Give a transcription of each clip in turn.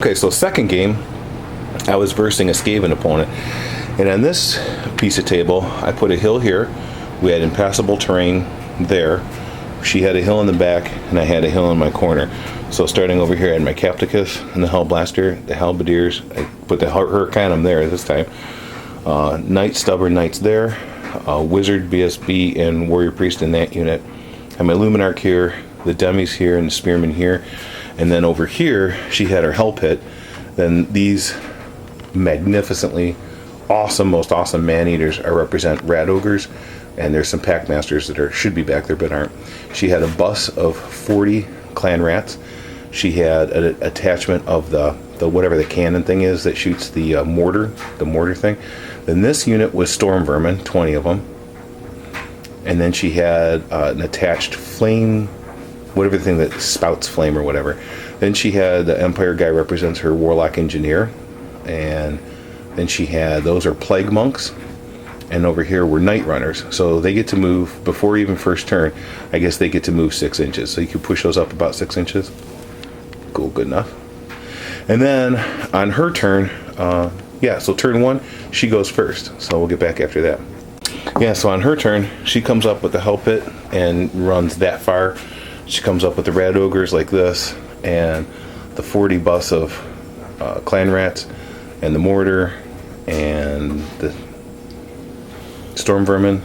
Okay, so second game, I was versing a Skaven opponent, and on this piece of table, I put a hill here. We had impassable terrain there. She had a hill in the back, and I had a hill in my corner. So starting over here, I had my Capticus and the Hellblaster, the Halberdiers. I put the Hurricanum there this time. Knight, Stubborn Knights there. Wizard, BSB, and Warrior Priest in that unit. I had my Luminarch here, the Dummies here, and the Spearmen here. And then over here, she had her Hell Pit. Then these magnificently awesome, most awesome man-eaters represent Rat Ogres. And there's some Pack Masters that should be back there but aren't. She had a bus of 40 Clan Rats. She had an attachment of the whatever the cannon thing is that shoots the mortar thing. Then this unit was Storm Vermin, 20 of them. And then she had an attached flame, whatever the thing that spouts flame or whatever. Then she had the Empire guy represents her Warlock Engineer. And then she had, those are Plague Monks. And over here were Night Runners. So they get to move, before even first turn, I guess they get to move 6 inches. So you can push those up about 6 inches. Cool, good enough. And then on her turn, so turn 1, she goes first. So we'll get back after that. Yeah, so on her turn, she comes up with the Hell Pit and runs that far. She comes up with the Rat Ogres like this, and the 40 bus of Clan Rats, and the Mortar, and the Storm Vermin,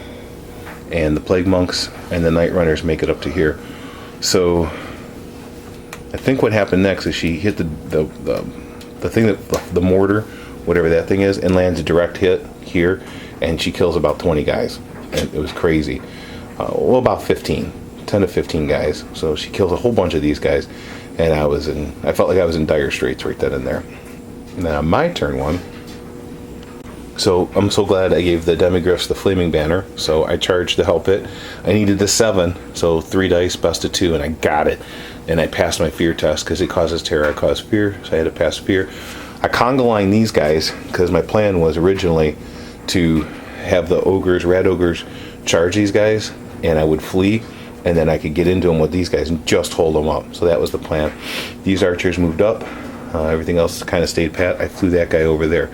and the Plague Monks, and the Night Runners make it up to here. So I think what happened next is she hit the thing that the mortar, whatever that thing is, and lands a direct hit here, and she kills about 20 guys. And it was crazy. About 10 to 15 guys. So she kills a whole bunch of these guys, and I felt like I was in dire straits right then and there. And then on my turn 1, so I'm so glad I gave the Demigryphs the Flaming Banner. So I charged the Hell Pit. I needed the 7, so 3 dice, best of 2, and I got it. And I passed my fear test because it causes terror. I cause fear, so I had to pass fear. I conga line these guys because my plan was originally to have the Rat Ogres, charge these guys, and I would flee, and then I could get into them with these guys and just hold them up. So that was the plan. These archers moved up. Everything else kind of stayed pat. I flew that guy over there.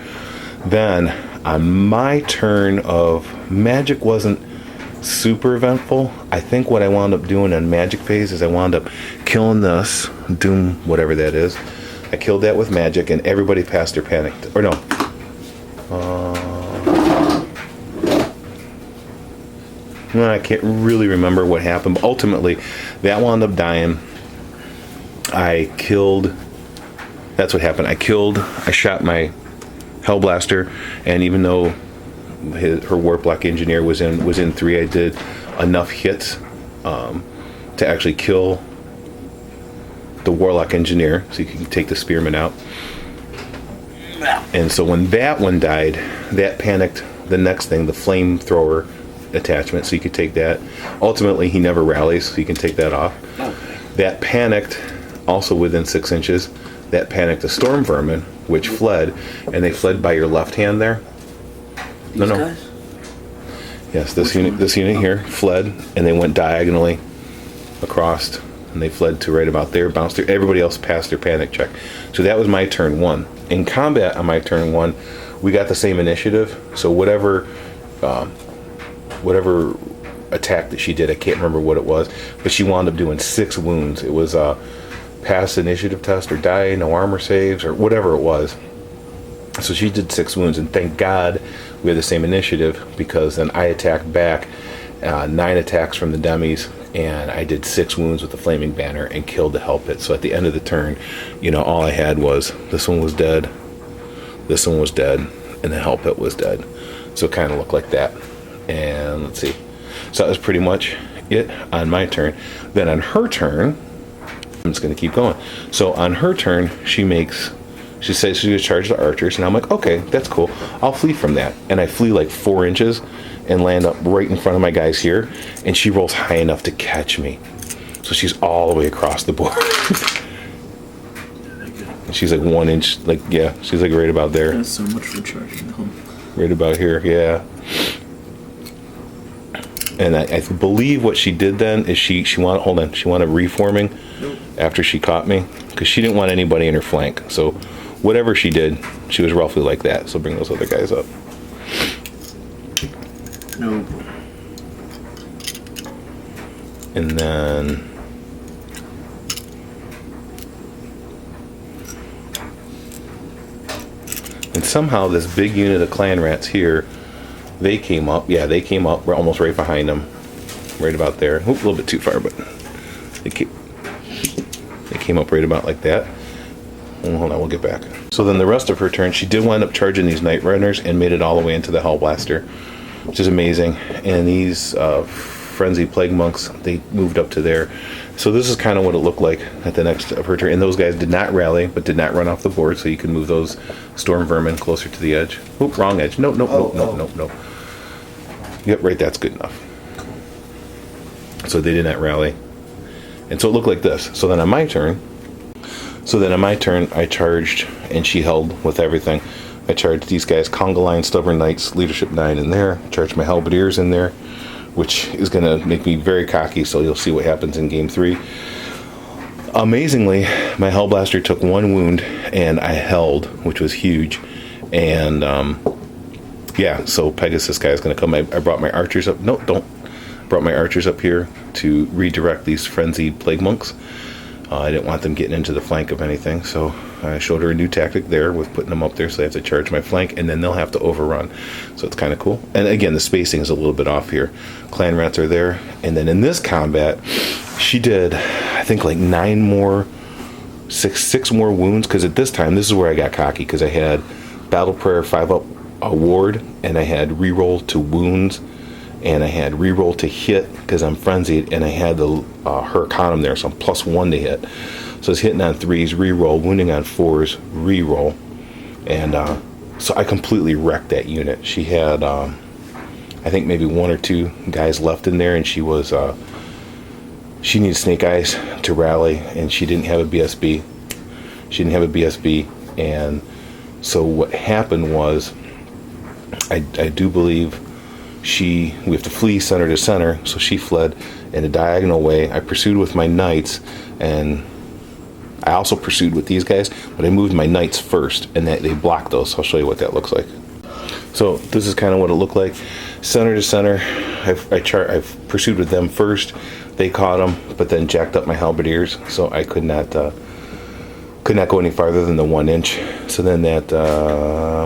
Then on my turn of magic wasn't super eventful. I think what I wound up doing on magic phase is I wound up killing this Doom, whatever that is. I killed that with magic, and everybody passed their panic. Or no. I can't really remember what happened, but ultimately that wound up dying. That's what happened. I shot my Hellblaster, and even though her Warlock Engineer was in 3, I did enough hits to actually kill the Warlock Engineer, so you can take the Spearman out. And so when that one died, that panicked the next thing, the Flamethrower attachment, so you could take that. Ultimately, he never rallies, so you can take that off. That panicked, also within 6 inches, that panicked the Storm Vermin, which fled, and they fled by your left hand there. These guys? Yes, this unit here fled, and they went diagonally across, and they fled to right about there, bounced there. Everybody else passed their panic check. So that was my turn 1. In combat on my turn 1, we got the same initiative. So whatever attack that she did, I can't remember what it was, but she wound up doing 6 wounds. It was pass initiative test or die, no armor saves, or whatever it was. So she did 6 wounds, and thank God we had the same initiative, because then I attacked back, 9 attacks from the dummies, and I did 6 wounds with the Flaming Banner and killed the Hell Pit. So at the end of the turn, all I had was this one was dead, this one was dead, and the Hell Pit was dead. So it kind of looked like that. And let's see. So that was pretty much it on my turn. Then on her turn, I'm just going to keep going. So on her turn, she says she's going to charge the archers, and I'm like, okay, that's cool. I'll flee from that. And I flee like 4 inches and land up right in front of my guys here, and she rolls high enough to catch me. So she's all the way across the board. And she's like 1 inch, she's like right about there. That's so much for charging home. Right about here, yeah. And I believe what she did then is she wanted reforming. Nope. after she caught me, because she didn't want anybody in her flank. So whatever she did, she was roughly like that. So bring those other guys up. No. And then somehow this big unit of clan rats here, they came up. Yeah, they came up. We're almost right behind them, right about there. Oop, a little bit too far, but they came up right about like that. Oh, hold on, we'll get back. So then the rest of her turn, she did wind up charging these Night Runners and made it all the way into the Hellblaster, which is amazing. And these Frenzied Plague Monks, they moved up to there. So this is kind of what it looked like at the next of her turn. And those guys did not rally, but did not run off the board, so you can move those Storm Vermin closer to the edge. Oop, wrong edge. No. Yep, right, that's good enough. So they did not rally. And so it looked like this. So then on my turn, I charged, and she held with everything. I charged these guys, Conga Line, Stubborn Knights, Leadership 9 in there. Charged my Halberdiers in there, which is going to make me very cocky, so you'll see what happens in Game 3. Amazingly, my Hellblaster took 1 wound, and I held, which was huge. And, yeah, so Pegasus guy is going to come. I brought my archers up. No, don't. Brought my archers up here to redirect these Frenzied Plague Monks. I didn't want them getting into the flank of anything, so I showed her a new tactic there with putting them up there, so they have to charge my flank, and then they'll have to overrun. So it's kind of cool. And again, the spacing is a little bit off here. Clan Rats are there. And then in this combat, she did, I think, like 6 more wounds, because at this time, this is where I got cocky, because I had Battle Prayer 5-up a ward, and I had reroll to wounds, and I had reroll to hit because I'm frenzied, and I had the Hurricanum there, so I'm +1 to hit. So it's hitting on 3s, reroll, wounding on 4s, reroll, and so I completely wrecked that unit. She had, I think maybe 1 or 2 guys left in there, and she was, she needed Snake Eyes to rally, and she didn't have a BSB. And so what happened was, I do believe we have to flee center to center, so she fled in a diagonal way. I pursued with my knights, and I also pursued with these guys, but I moved my knights first, and they blocked those. I'll show you what that looks like. So this is kind of what it looked like. Center to center, I've pursued with them first. They caught them, but then jacked up my halberdiers, so I could not go any farther than the 1 inch. So then that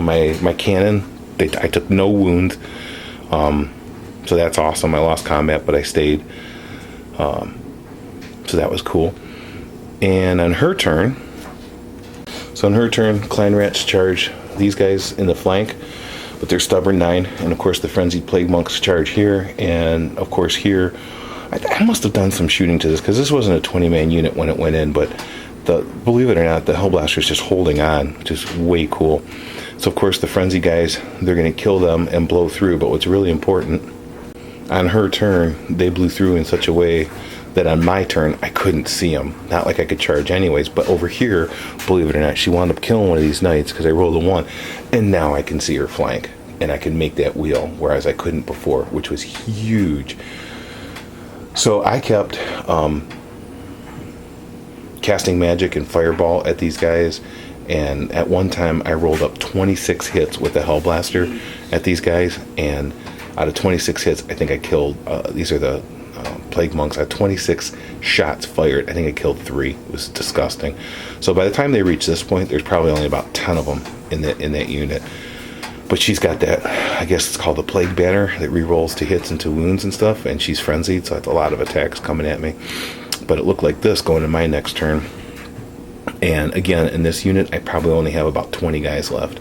my cannon, I took no wounds. So that's awesome. I lost combat, but I stayed. So that was cool. And on her turn, Clan Rats charge these guys in the flank with their Stubborn 9, and of course the Frenzied Plague Monks charge here, and of course here, I must have done some shooting to this, because this wasn't a 20-man unit when it went in, but believe it or not, the Hellblaster is just holding on, which is way cool. So of course the Frenzy guys, they're going to kill them and blow through, but what's really important, on her turn, they blew through in such a way that on my turn, I couldn't see them. Not like I could charge anyways, but over here, believe it or not, she wound up killing one of these knights because I rolled a 1, and now I can see her flank, and I can make that wheel, whereas I couldn't before, which was huge. So I kept casting magic and fireball at these guys, and at one time I rolled up 26 hits with the Hellblaster at these guys, and out of 26 hits, I think I killed, these are the Plague Monks, I had 26 shots fired. I think I killed 3. It was disgusting. So by the time they reach this point, there's probably only about 10 of them in that unit. But she's got that, I guess it's called the Plague Banner, that re-rolls to hits and to wounds and stuff, and she's frenzied, so that's a lot of attacks coming at me. But it looked like this going to my next turn. And again, in this unit, I probably only have about 20 guys left.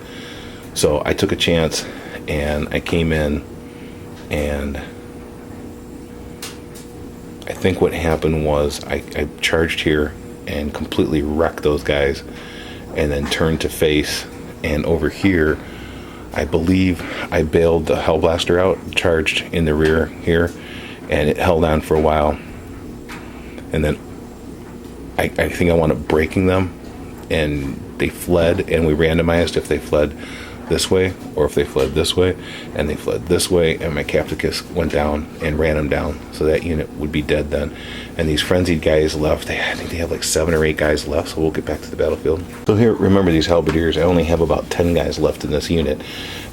So I took a chance, and I came in, and I think what happened was I charged here and completely wrecked those guys, and then turned to face, and over here I believe I bailed the Hellblaster out, charged in the rear here, and it held on for a while, and then I think I wound up breaking them, and they fled, and we randomized if they fled this way or if they fled this way, and they fled this way, and my Capticus went down and ran them down. So that unit would be dead then. And these frenzied guys left. I think they have like 7 or 8 guys left, so we'll get back to the battlefield. So here, remember these halberdiers, I only have about 10 guys left in this unit,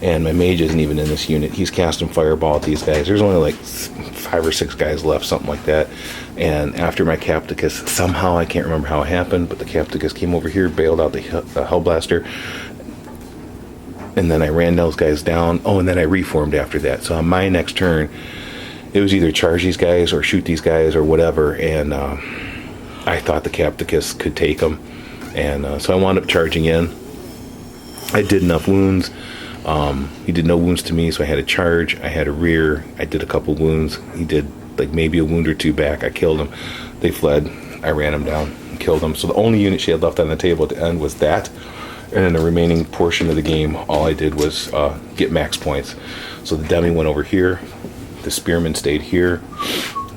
and my mage isn't even in this unit. He's casting fireball at these guys. There's only like 5 or 6 guys left, something like that. And after my Capticus, somehow, I can't remember how it happened, but the Capticus came over here, bailed out the Hellblaster, and then I ran those guys down. Oh, and then I reformed after that. So on my next turn, it was either charge these guys or shoot these guys or whatever, and I thought the Capticus could take them, and so I wound up charging in. I did enough wounds. He did no wounds to me, so I had a charge. I had a rear. I did a couple wounds. He did like maybe a wound or 2 back. I killed them. They fled. I ran them down and killed them. So the only unit she had left on the table at the end was that. And in the remaining portion of the game, all I did was get max points. So the Demi went over here. The Spearman stayed here.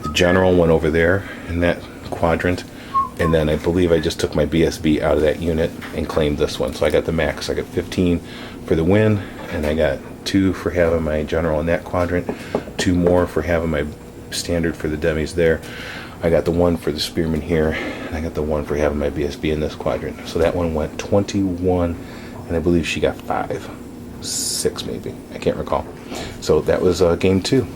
The General went over there in that quadrant. And then I believe I just took my BSB out of that unit and claimed this one. So I got the max. I got 15 for the win, and I got 2 for having my General in that quadrant, 2 more for having my standard for the Demis there. I got the 1 for the Spearman here, and I got the 1 for having my BSB in this quadrant. So that one went 21, and I believe she got 5. 6 maybe. I can't recall. So that was game 2.